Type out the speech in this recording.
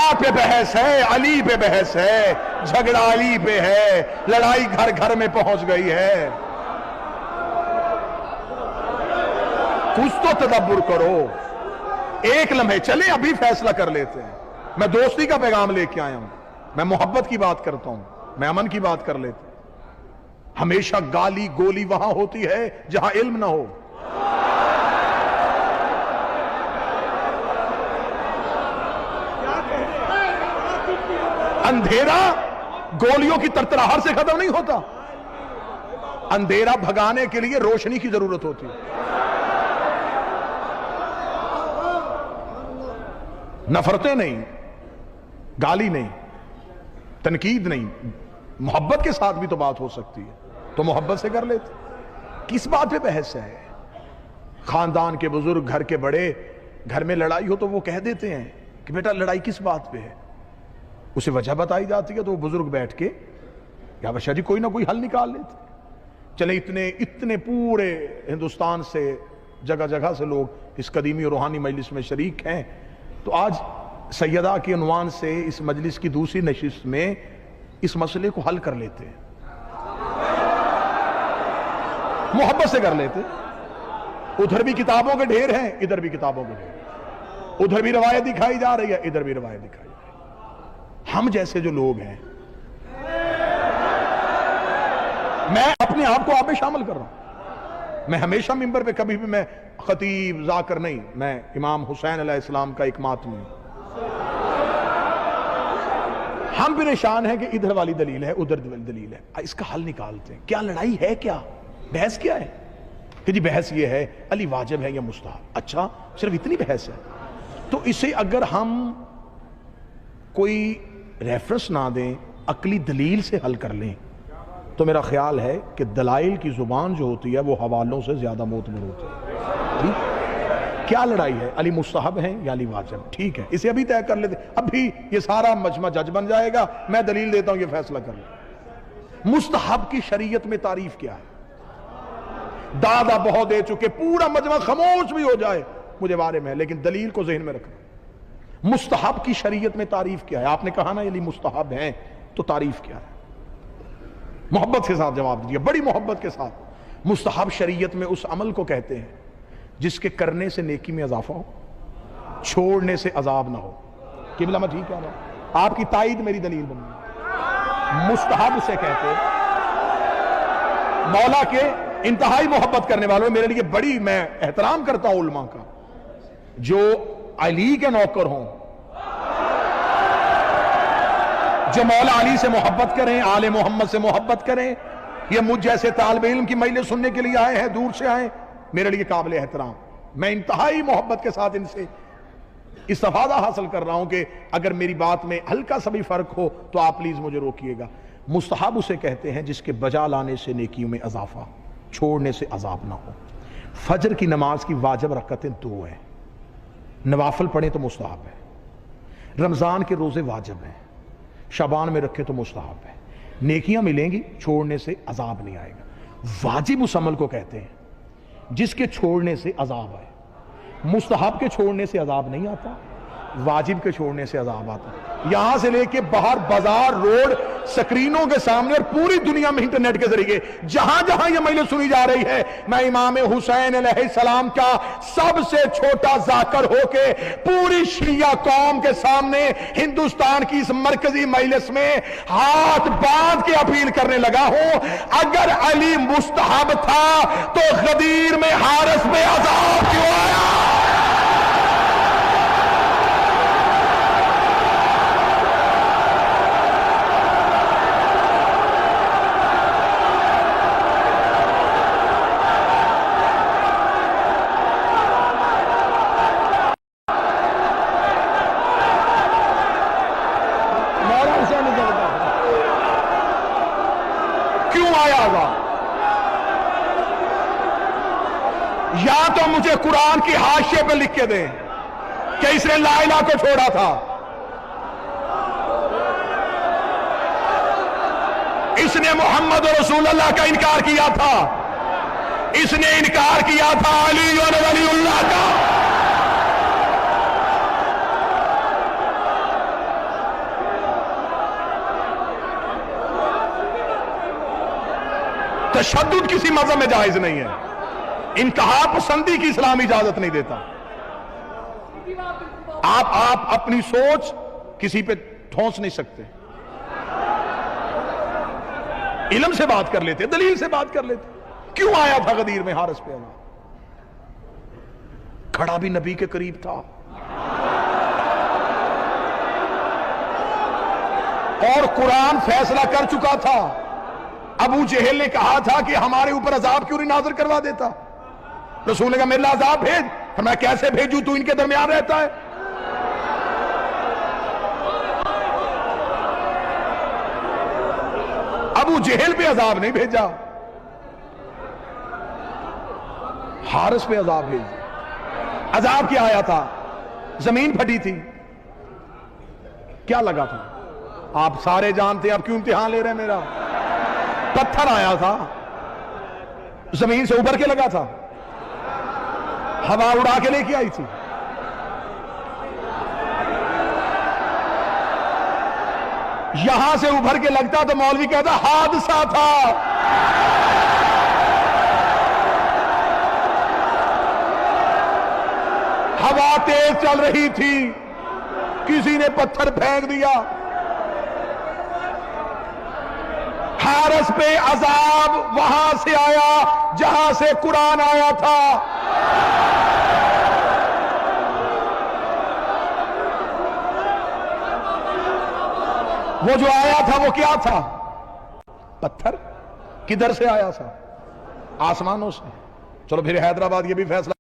اللہ پہ بحث ہے، علی پہ بحث ہے، جھگڑا علی پہ ہے، لڑائی گھر گھر میں پہنچ گئی ہے۔ کچھ تو تدبر کرو، ایک لمحے چلیں ابھی فیصلہ کر لیتے ہیں۔ میں دوستی کا پیغام لے کے آیا ہوں، میں محبت کی بات کرتا ہوں، میں امن کی بات کر لیتا ہوں۔ ہمیشہ گالی گولی وہاں ہوتی ہے جہاں علم نہ ہو۔ اندھیرا گولیوں کی ترتراہٹ سے ختم نہیں ہوتا، اندھیرا بھگانے کے لیے روشنی کی ضرورت ہوتی ہے۔ نفرتیں نہیں، گالی نہیں، تنقید نہیں، محبت کے ساتھ بھی تو بات ہو سکتی ہے، تو محبت سے کر لیتے۔ کس بات پہ بحث ہے؟ خاندان کے بزرگ، گھر کے بڑے، گھر میں لڑائی ہو تو وہ کہہ دیتے ہیں کہ بیٹا لڑائی کس بات پہ ہے، اسے وجہ بتائی جاتی ہے تو وہ بزرگ بیٹھ کے یا بشا جی کوئی نہ کوئی حل نکال لیتے۔ چلے اتنے پورے ہندوستان سے جگہ جگہ سے لوگ اس قدیمی اور روحانی مجلس میں شریک ہیں، تو آج سیدہ کے عنوان سے اس مجلس کی دوسری نشست میں اس مسئلے کو حل کر لیتے ہیں، محبت سے کر لیتے۔ ادھر بھی کتابوں کے ڈھیر ہیں، ادھر بھی کتابوں کے ڈھیر، ادھر بھی روایت دکھائی جا رہی ہے، ادھر بھی روایت دکھائی جا رہی ہے۔ ہم جیسے جو لوگ ہیں، میں اپنے آپ کو آپ میں شامل کر رہا ہوں، میں ہمیشہ ممبر پہ کبھی بھی میں خطیب ذاکر نہیں، میں امام حسین علیہ السلام کا ایک ماتمی ہوں۔ ہم پریشان ہیں کہ ادھر والی دلیل ہے، ادھر دلیل ہے، اس کا حل نکالتے ہیں۔ کیا لڑائی ہے؟ کیا بحث کیا ہے؟ کہ جی بحث یہ ہے علی واجب ہے یا مستحب۔ اچھا صرف اتنی بحث ہے؟ تو اسے اگر ہم کوئی ریفرنس نہ دیں، عقلی دلیل سے حل کر لیں، تو میرا خیال ہے کہ دلائل کی زبان جو ہوتی ہے وہ حوالوں سے زیادہ معتبر ہوتی ہے۔ کیا لڑائی ہے؟ علی مستحب ہیں یا علی واجب؟ ٹھیک ہے، اسے ابھی طے کر لیتے، ابھی یہ سارا مجمع جج بن جائے گا، میں دلیل دیتا ہوں، یہ فیصلہ کر لیں۔ مستحب کی شریعت میں تعریف کیا ہے؟ دادا بہت دے چکے، پورا مجمع خاموش بھی ہو جائے مجھے بارے میں، لیکن دلیل کو ذہن میں رکھنا۔ مستحب کی شریعت میں تعریف کیا ہے؟ آپ نے کہا نا علی مستحب ہیں، تو تعریف کیا ہے؟ محبت کے ساتھ جواب دیجیے، بڑی محبت کے ساتھ۔ مستحب شریعت میں اس عمل کو کہتے ہیں جس کے کرنے سے نیکی میں اضافہ ہو، چھوڑنے سے عذاب نہ ہو۔ قبلہ میں ٹھیک ہے نا؟ آپ کی تائید میری دلیل بنی۔ مستحب سے کہتے ہیں مولا کے انتہائی محبت کرنے والوں، میرے لیے بڑی، میں احترام کرتا ہوں علماء کا، جو علی کے نوکر ہوں، جو مولا علی سے محبت کریں، آل محمد سے محبت کریں۔ یہ مجھ جیسے طالب علم کی مجلس سننے کے لیے آئے ہیں، دور سے آئے، میرے لیے قابل احترام۔ میں انتہائی محبت کے ساتھ ان سے استفادہ حاصل کر رہا ہوں کہ اگر میری بات میں ہلکا سا بھی فرق ہو تو آپ پلیز مجھے روکیے گا۔ مستحب اسے کہتے ہیں جس کے بجا لانے سے نیکیوں میں اضافہ، چھوڑنے سے عذاب نہ ہو۔ فجر کی نماز کی واجب رکعتیں 2 ہیں، نوافل پڑھیں تو مستحب ہے۔ رمضان کے روزے واجب ہیں، شعبان میں رکھے تو مستحب ہے۔ نیکیاں ملیں گی، چھوڑنے سے عذاب نہیں آئے گا۔ واجب اس عمل کو کہتے ہیں جس کے چھوڑنے سے عذاب آئے۔ مستحب کے چھوڑنے سے عذاب نہیں آتا، واجب کے چھوڑنے سے عذاب آتا۔ یہاں سے لے کے باہر بازار، روڈ، سکرینوں کے سامنے اور پوری دنیا میں انٹرنیٹ کے ذریعے جہاں جہاں یہ مجلس سنی جا رہی ہے، میں امام حسین علیہ السلام کا سب سے چھوٹا ذاکر ہو کے پوری شیعہ قوم کے سامنے ہندوستان کی اس مرکزی مجلس میں ہاتھ باندھ کے اپیل کرنے لگا ہوں، اگر علی مستحب تھا تو غدیر میں حارث پہ عذاب کیوں آیا؟ یا تو مجھے قرآن کی حاشیے پہ لکھ کے دیں کہ اس نے لا الہ کو چھوڑا تھا، اس نے محمد رسول اللہ کا انکار کیا تھا، اس نے انکار کیا تھا علی ولی اللہ کا۔ تشدد کسی مذہب میں جائز نہیں ہے، انتہا پسندی کی اسلام اجازت نہیں دیتا۔ آپ اپنی سوچ کسی پہ ٹھونس نہیں سکتے، علم سے بات کر لیتے، دلیل سے بات کر لیتے۔ کیوں آیا تھا غدیر میں حارث پہ عذاب؟ کھڑا بھی نبی کے قریب تھا، اور قرآن فیصلہ کر چکا تھا۔ ابو جہل نے کہا تھا کہ ہمارے اوپر عذاب کیوں نہیں نازل کروا دیتا؟ رسول نے کہا میرے لیے عذاب بھیج۔ میں کیسے بھیجوں، تو ان کے درمیان رہتا ہے۔ ابو جہل پہ عذاب نہیں بھیجا، حارث پہ عذاب بھیجا۔ عذاب کیا آیا تھا؟ زمین پھٹی تھی، کیا لگا تھا؟ آپ سارے جانتے ہیں، آپ کیوں امتحان لے رہے ہیں میرا؟ پتھر آیا تھا، زمین سے ابھر کے لگا تھا، ہوا اڑا کے لے کے آئی تھی۔ یہاں سے ابھر کے لگتا تو مولوی کہتا حادثہ تھا۔ ہوا تیز چل رہی تھی، کسی نے پتھر پھینک دیا، حارث پہ عذاب وہاں سے آیا جہاں سے قرآن آیا تھا۔ وہ جو آیا تھا وہ کیا تھا؟ پتھر۔ کدھر سے آیا تھا؟ آسمانوں سے۔ چلو پھر حیدرآباد یہ بھی فیصلہ